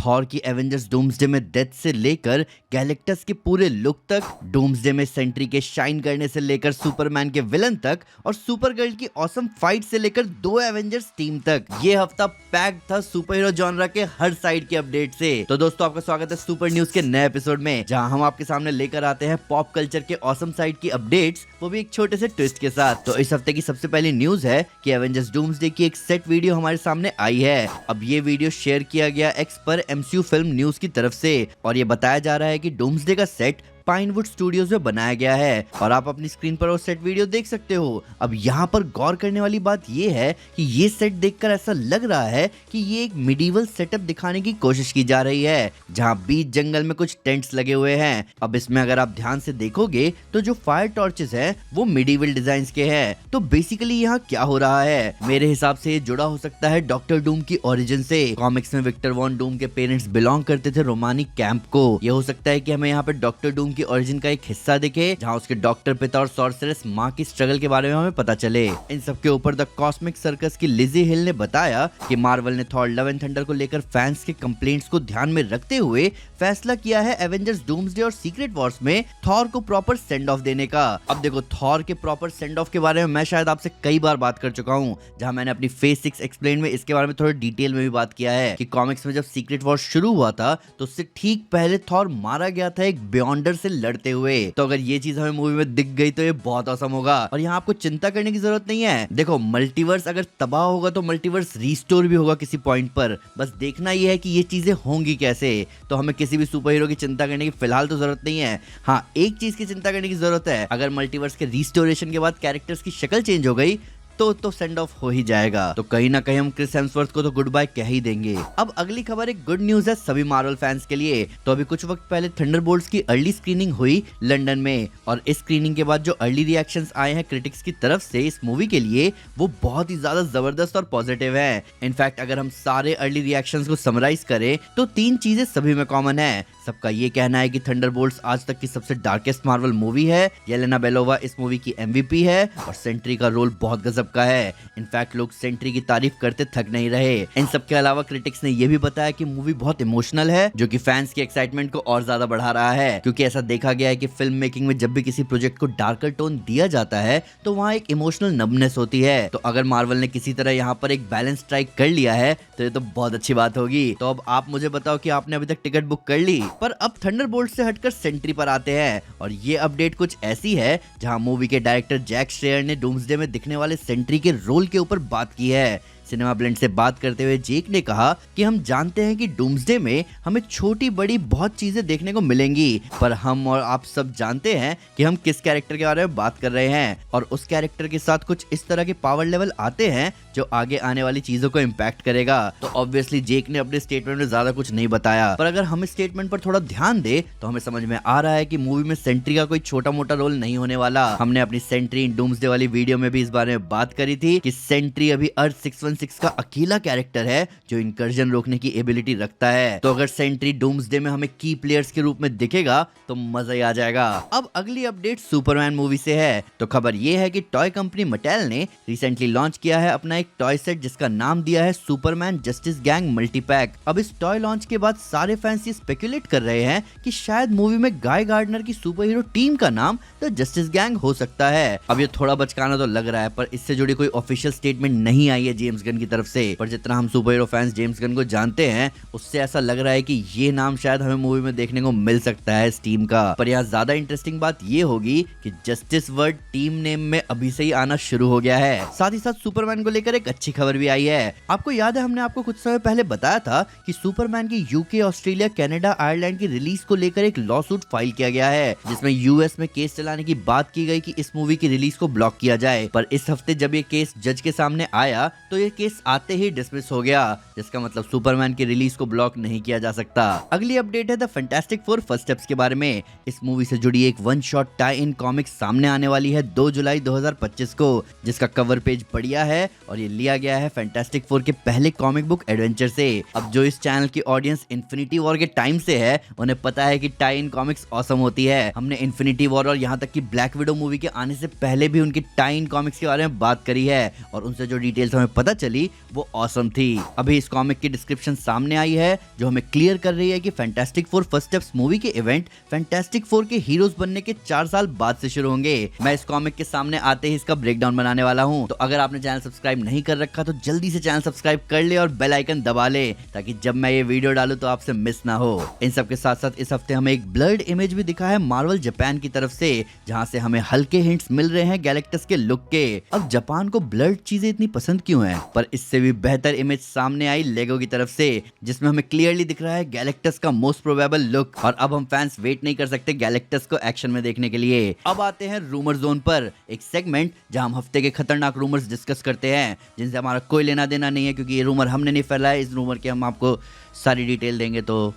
Thor की Avengers doomsday में death से लेकर गैलेक्टस के पूरे लुक तक, डूम्सडे में सेंट्री के शाइन करने से लेकर सुपरमैन के विलन तक, और सुपरगर्ल की ऑसम फाइट से लेकर 2 एवेंजर्स टीम तक, ये हफ्ता पैक्ड था सुपर हीरो जॉनरा के हर साइड के अपडेट से। तो दोस्तों, आपका स्वागत है सुपर न्यूज के नए एपिसोड में, जहां हम आपके सामने लेकर आते हैं पॉप कल्चर के ऑसम साइड की अपडेट्स, वो भी एक छोटे से ट्विस्ट के साथ। तो इस हफ्ते की सबसे पहली न्यूज है कि एवेंजर्स डूम्सडे की एक सेट वीडियो हमारे सामने आई है। अब ये वीडियो शेयर किया गया एक्स पर MCU फिल्म न्यूज की तरफ से, और ये बताया जा रहा है कि डूम्सडे का सेट पाइनवुड स्टूडियोज में बनाया गया है, और आप अपनी स्क्रीन पर वो सेट वीडियो देख सकते हो। अब यहाँ पर गौर करने वाली बात ये है कि ये सेट देखकर ऐसा लग रहा है कि ये एक मिडीवल सेटअप दिखाने की कोशिश की जा रही है, जहाँ बीच जंगल में कुछ टेंट्स लगे हुए हैं। अब इसमें अगर आप ध्यान से देखोगे तो जो फायर टॉर्चेस हैं वो मिडीवल डिजाइन के हैं। तो बेसिकली यहाँ क्या हो रहा है, मेरे हिसाब से ये जुड़ा हो सकता है डॉक्टर डूम की ओरिजिन से। कॉमिक्स में विक्टर वॉन डूम के पेरेंट्स बिलोंग करते थे रोमानी कैंप को। ये हो सकता है कि हमें यहाँ पे डॉक्टर डूम की ओरिजिन का एक हिस्सा दिखे, जहां उसके डॉक्टर पिता और सॉर्सरेस माँ की स्ट्रगल के बारे में हमें पता चले। इन सब के ऊपर द कॉस्मिक सर्कस की लिजी हिल ने बताया कि मार्वल ने थॉर लव एंड थंडर को लेकर फैंस के कंप्लेंट्स को ध्यान में रखते हुए फैसला किया है एवेंजर्स डूम्सडे और सीक्रेट वॉर्स में थॉर को प्रॉपर सेंड ऑफ देने का। अब देखो, थॉर के प्रॉपर सेंड ऑफ के बारे में मैं शायद आपसे कई बार बात कर चुका हूँ, जहां मैंने अपनी फेज 6 एक्सप्लेन में इसके बारे में थोड़ा डिटेल में भी बात किया है कि कॉमिक्स में जब सीक्रेट वॉर शुरू हुआ था तो उससे ठीक पहले थॉर मारा गया था एक बियॉन्डर से लड़ते हुए। तो अगर ये चीज हमें मूवी में दिख गई तो ये बहुत औसम होगा, और यहाँ आपको चिंता करने की जरूरत नहीं है। देखो, मल्टीवर्स अगर तबाह होगा तो मल्टीवर्स रीस्टोर भी होगा किसी पॉइंट पर, बस देखना ये है कि ये चीजें होंगी कैसे। तो हमें किसी भी सुपर हीरो की चिंता करने की फिलहाल तो जरूरत नहीं है। हाँ, एक चीज की चिंता करने की जरूरत है, अगर मल्टीवर्स के रिस्टोरेशन के बाद कैरेक्टर्स की शक्ल चेंज हो गई तो सेंड ऑफ हो ही जाएगा। तो कहीं ना कहीं हम क्रिस हेम्सवर्थ को तो गुड बाय कह ही देंगे। अब अगली खबर एक गुड न्यूज है सभी मार्वल फैंस के लिए। तो अभी कुछ वक्त पहले थंडरबोल्ट्स की अर्ली स्क्रीनिंग हुई लंदन में, और इस स्क्रीनिंग के बाद जो अर्ली रिएक्शंस आए हैं क्रिटिक्स की तरफ से इस मूवी के लिए, वो बहुत ही ज्यादा जबरदस्त और पॉजिटिव है। इनफैक्ट अगर हम सारे अर्ली रिएक्शंस को समराइज करें तो 3 चीजें सभी में कॉमन है। सबका ये कहना है कि थंडरबोल्ट्स आज तक की सबसे डार्केस्ट मार्वल मूवी है, येलेना बेलोवा इस मूवी की MVP है, और सेंट्री का रोल बहुत गजब का है। इनफैक्ट लोग सेंट्री की तारीफ करते थक नहीं रहे। इन सब के अलावा क्रिटिक्स ने यह भी बताया कि मूवी बहुत इमोशनल है, जो कि फैंस की एक्साइटमेंट को और ज्यादा बढ़ा रहा है, क्योंकि ऐसा देखा गया है कि फिल्म मेकिंग में जब भी किसी प्रोजेक्ट को डार्कर टोन दिया जाता है तो वहाँ एक इमोशनल नबनेस होती है। तो अगर मार्वल ने किसी तरह यहाँ पर एक बैलेंस स्ट्राइक कर लिया है तो ये तो बहुत अच्छी बात होगी। तो अब आप मुझे बताओ कि आपने अभी तक टिकट बुक कर ली? पर अब थंडरबोल्ट से हटकर सेंट्री पर आते हैं, और ये अपडेट कुछ ऐसी है जहां मूवी के डायरेक्टर जैक श्रेयर ने डूम्सडे में दिखने वाले सेंट्री के रोल के ऊपर बात की है। सिनेमा ब्लेंड से बात करते हुए जेक ने कहा कि हम जानते हैं कि डूम्सडे में हमें छोटी बड़ी बहुत चीजें देखने को मिलेंगी, पर हम और आप सब जानते हैं कि हम किस कैरेक्टर के बारे में बात कर रहे हैं, और उस कैरेक्टर के साथ कुछ इस तरह के पावर लेवल आते हैं जो आगे आने वाली चीजों को इम्पैक्ट करेगा। तो ऑब्वियसली जेक ने अपने स्टेटमेंट में ज्यादा कुछ नहीं बताया, पर अगर हम इस स्टेटमेंट पर थोड़ा ध्यान दे तो हमें समझ में आ रहा है कि मूवी में सेंट्री का कोई छोटा मोटा रोल नहीं होने वाला। हमने अपनी सेंट्री इन डूम्सडे वाली वीडियो में भी इस बारे में बात करी थी कि सेंट्री अभी अर्थ 616 का अकेला कैरेक्टर है जो इनकर्जन रोकने की एबिलिटी रखता है। तो अगर सेंट्री डूम्सडे में हमें की प्लेयर्स के रूप में दिखेगा तो मजा ही आ जाएगा। अब अगली अपडेट सुपरमैन मूवी से है। तो खबर ये है कि टॉय कंपनी मटेल ने रिसेंटली लॉन्च किया है अपना एक टॉय सेट, जिसका नाम दिया है सुपरमैन जस्टिस गैंग मल्टीपैक। अब इस टॉय लॉन्च के बाद सारे फैंस ये स्पेकुलेट कर रहे हैं कि शायद मूवी में गाय गार्डनर की सुपर हीरो टीम का नाम द जस्टिस गैंग हो सकता है। अब ये थोड़ा बचकाना तो लग रहा है, पर इससे जुड़ी कोई ऑफिशियल स्टेटमेंट नहीं आई है जेम्स गन की तरफ से। पर जितना हम super hero fans James Gunn को जानते हैं, उससे ऐसा लग रहा है कि ये नाम शायद हमें मूवी में देखने को मिल सकता है इस टीम का। पर यहाँ ज्यादा इंटरेस्टिंग बात ये होगी कि जस्टिस वर्ड टीम नेम में अभी से ही आना शुरू हो गया है। साथ ही साथ सुपरमैन को लेकर एक अच्छी खबर भी आई है। आपको याद है, हमने आपको कुछ समय पहले बताया था कि सुपरमैन की UK, ऑस्ट्रेलिया, कनाडा, आयरलैंड की रिलीज को लेकर एक लॉ सूट फाइल किया गया है, जिसमें US में केस चलाने की बात की गई कि इस मूवी की रिलीज को ब्लॉक किया जाए। पर इस हफ्ते जब ये केस जज के सामने आया तो ये केस आते ही डिसमिस हो गया, जिसका मतलब सुपरमैन की रिलीज को ब्लॉक नहीं किया जा सकता। अगली अपडेट है the fantastic four first steps के बारे में। इस मूवी से जुड़ी एक one shot tie in comics सामने आने वाली है 2 जुलाई 2025 को, जिसका कवर पेज बढ़िया है और ये लिया गया है फैंटास्टिक फोर के पहले कॉमिक बुक एडवेंचर से। अब जो इस चैनल की ऑडियंस इन्फिनिटी वॉर के टाइम से है उन्हें पता है कि टाई इन कॉमिक्स ऑसम होती है। हमने इन्फिनिटी वॉर और यहाँ तक कि ब्लैक विडो मूवी के आने से पहले भी उनकी टाई इन कॉमिक्स के बारे में बात करी है और उनसे जो डिटेल्स हमें पता चली वो ऑसम थी। अभी इस कॉमिक की डिस्क्रिप्शन सामने आई है जो हमें क्लियर कर रही है कि fantastic four first steps movie के इवेंट फैंटास्टिक फोर के हीरोज बनने के 4 साल बाद से शुरू होंगे। मैं इस कॉमिक के सामने आते ही इसका ब्रेकडाउन बनाने वाला हूँ, तो अगर आपने चैनल सब्सक्राइब नहीं कर रखा तो जल्दी से चैनल सब्सक्राइब कर ले और बेल आइकन दबा ले ताकि जब मैं ये वीडियो डालूं तो आपसे मिस ना हो। इन सब के साथ साथ इस हफ्ते हमें एक ब्लर्ड इमेज भी दिखा है मार्वल जापान की तरफ से, जहां से हमें हल्के हिंट्स मिल रहे हैं गैलेक्टस के लुक के। अब जापान को ब्लर्ड चीजें इतनी पसंद क्यों हैं? पर इससे भी बेहतर इमेज सामने आई लेगो की तरफ से, जिसमें हमें क्लियरली दिख रहा है गैलेक्टस का मोस्ट प्रोबेबल लुक। और अब हम फैंस वेट नहीं कर सकते गैलेक्टस को एक्शन में देखने के लिए। अब आते हैं रूमर जोन पर, एक सेगमेंट जहां हम हफ्ते के खतरनाक रूमर्स डिस्कस करते हैं जिनसे हमारा कोई लेना देना नहीं है, क्योंकि ये रूमर हमने नहीं फैलाया। इस रूमर के हम आपको सारी डिटेल देंगे, तो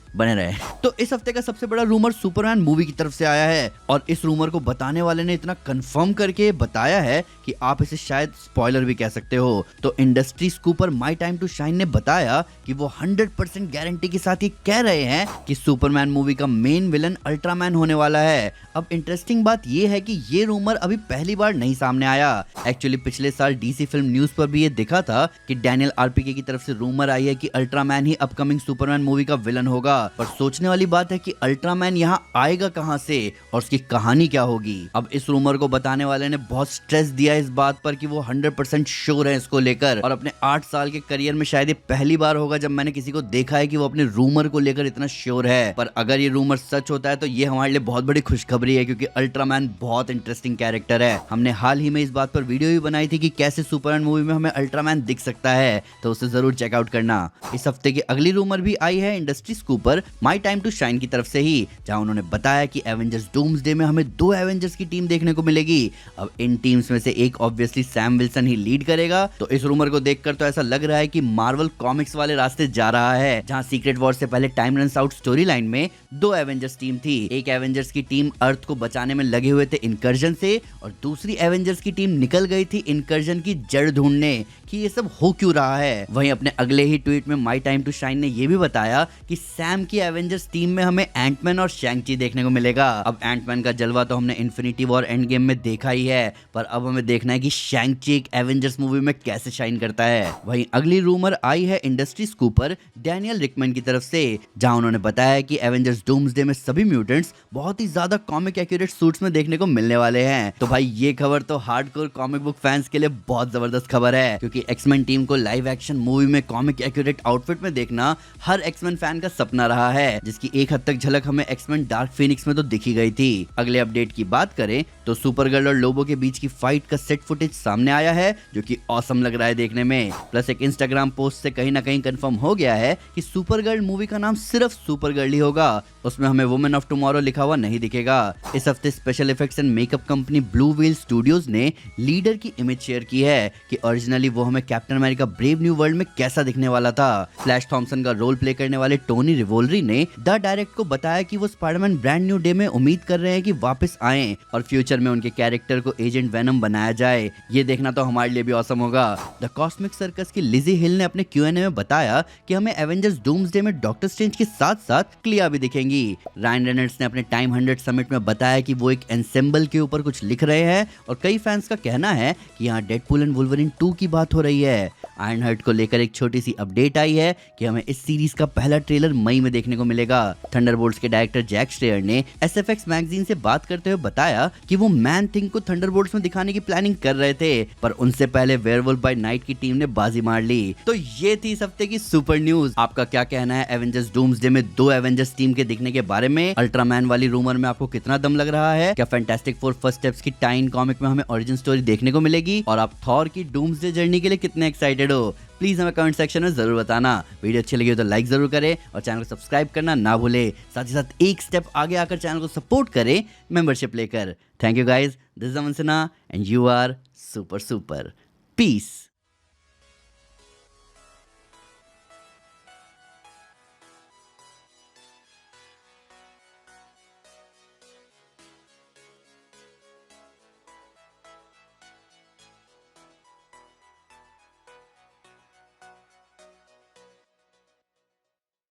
बने रहे। तो इस हफ्ते का सबसे बड़ा रूमर सुपरमैन मूवी की तरफ से आया है और इस रूमर को बताने वाले ने इतना कंफर्म करके बताया है कि आप इसे शायद स्पॉइलर भी कह सकते हो। तो industry scooper my time to shine ने बताया कि वो 100% गारंटी के साथ ये कह रहे हैं कि सुपरमैन मूवी का मेन विलन अल्ट्रामैन होने वाला है। अब इंटरेस्टिंग बात ये है कि ये रूमर अभी पहली बार नहीं सामने आया। एक्चुअली पिछले साल डीसी फिल्म न्यूज पर भी ये दिखा था कि डैनियल आरपीके की तरफ से रूमर आई है कि अल्ट्रामैन ही अपकमिंग सुपरमैन मूवी का विलन होगा। पर सोचने वाली बात है कि अल्ट्रामैन यहाँ आएगा कहां से और उसकी कहानी क्या होगी। अब इस रूमर को बताने वाले ने बहुत स्ट्रेस दिया इस बात पर कि वो 100% श्योर है इसको लेकर, और अपने 8 साल के करियर में शायद ये पहली बार होगा जब मैंने किसी को देखा है कि वो अपने रूमर को लेकर इतना श्योर है। पर अगर ये रूमर सच होता है तो ये हमारे लिए बहुत बड़ी खुशखबरी है, क्योंकि अल्ट्रामैन बहुत इंटरेस्टिंग कैरेक्टर है। हमने हाल ही में इस बात पर वीडियो भी बनाई थी कि कैसे सुपरमैन मूवी में हमें अल्ट्रामैन दिख सकता है, तो उसे जरूर चेकआउट करना। इस हफ्ते की अगली रूमर भी आई है industry scooper my time to shine की तरफ से ही, जहां उन्होंने बताया कि एवेंजर्स डूम्सडे में हमें 2 एवेंजर्स की टीम देखने को मिलेगी। अब इन टीम्स में से एक ऑब्वियसली सैम विल्सन ही लीड करेगा। तो इस रूमर को देखकर तो ऐसा लग रहा है कि मार्वल कॉमिक्स वाले रास्ते जा रहा है, जहां सीक्रेट वॉर से पहले time runs out story line में 2 एवेंजर्स टीम थी। एक एवेंजर्स की टीम अर्थ को बचाने में लगे हुए थे इनकर्जन से, और दूसरी एवेंजर्स की टीम निकल गई थी इनकर्जन की जड़ ढूंढने कि ये सब हो क्यों रहा है। वहीं अपने अगले ही ट्वीट में माय टाइम टू शाइन ने यह भी बताया कि सैम की एवेंजर्स टीम में हमें एंटमैन और शैंग-ची देखने को मिलेगा। अब एंटमैन का जलवा तो हमने इन्फिनिटी वॉर एंड गेम में देखा ही है, पर अब हमें देखना है कि शैंग-ची एक एवेंजर्स मूवी में कैसे शाइन करता है। वहीं अगली रूमर आई है इंडस्ट्री स्कूपर डैनियल रिकमैन की तरफ से, जहां उन्होंने बताया कि एवेंजर्स डूम्सडे में सभी म्यूटेंट्स बहुत ही ज्यादा कॉमिक एक्यूरेट सूट्स में देखने को मिलने वाले हैं। तो भाई ये खबर तो हार्डकोर कॉमिक बुक फैंस के लिए बहुत जबरदस्त खबर है, क्योंकि एक्समैन टीम को लाइव एक्शन मूवी में कॉमिक एक्यूरेट आउटफिट में देखना हर एक्समैन फैन का सपना रहा है, जिसकी एक हद तक झलक हमें एक्समैन डार्क फीनिक्स में तो दिखी गई थी। अगले अपडेट की बात करें तो सुपरगर्ल और लोबो के बीच की फाइट का सेट फुटेज सामने आया है, जो कि ऑसम लग रहा है देखने में। प्लस एक इंस्टाग्राम पोस्ट से कहीं ना कहीं कंफर्म हो गया है कि सुपरगर्ल मूवी का नाम सिर्फ सुपरगर्ल ही होगा, उसमें हमें वुमेन ऑफ टुमारो लिखा हुआ नहीं दिखेगा। इस हफ्ते special effects and makeup company blue whale studios ने लीडर की इमेज शेयर की है कि ओरिजिनली वो हमें captain America brave new world में कैसा दिखने वाला था। फ्लैश थॉमसन का रोल प्ले करने वाले टोनी रिवोल्वरी ने द डायरेक्ट को बताया कि वो स्पाइडरमैन ब्रांड न्यू डे में उम्मीद कर रहे हैं कि वापस आएं और फ्यूचर में उनके कैरेक्टर को एजेंट वेनम बनाया जाए। ये देखना तो हमारे लिए भी ऑसम होगा। द कॉस्मिक सर्कस की लिजी हिल ने अपने Q&A में बताया कि हमें एवेंजर्स डूम्सडे में डॉक्टर स्ट्रेंज के साथ साथ क्लिया भी दिखेंगी। रायन रेनल्ड्स ने अपने टाइम 100 समिट में बताया कि वो एक एंसेंबल के ऊपर कुछ लिख रहे हैं, और कई फैंस का कहना है कि यहाँ डेडपूल एंड वुल्वरीन 2 की बात हो रही है। आयरन हार्ट को लेकर एक छोटी सी अपडेट आई है कि हमें इस सीरीज का पहला ट्रेलर मई में देखने को मिलेगा। थंडरबोल्ट्स के डायरेक्टर जैक स्ट्रेयर ने SFX मैगजीन से बात करते हुए बताया कि वो मैन थिंग को थंडरबोल्ट्स में दिखाने की प्लानिंग कर रहे थे, पर उनसे पहले वेयरवुल्फ बाय नाइट की टीम ने बाजी मार ली। तो ये थी इस हफ्ते की सुपर न्यूज। आपका क्या कहना है एवेंजर्स डूम्सडे में 2 एवेंजर्स टीम के दिखने के बारे में? अल्ट्रामैन वाली रूमर में आपको कितना दम लग रहा है? क्या फैंटास्टिक फोर फर्स्ट स्टेप्स की टाइन कॉमिक में हमें ओरिजिन स्टोरी देखने को मिलेगी? और आप थॉर की डूम्सडे जर्नी के लिए कितने एक्साइटेड हो? प्लीज हमें कमेंट सेक्शन में जरूर बताना। वीडियो अच्छी लगी हो तो लाइक जरूर करें और चैनल को सब्सक्राइब करना ना भूले। साथ ही साथ एक स्टेप आगे आकर चैनल को सपोर्ट करें मेंबरशिप लेकर। Thank you guys, this is Aman Sinha and you are super super. Piece.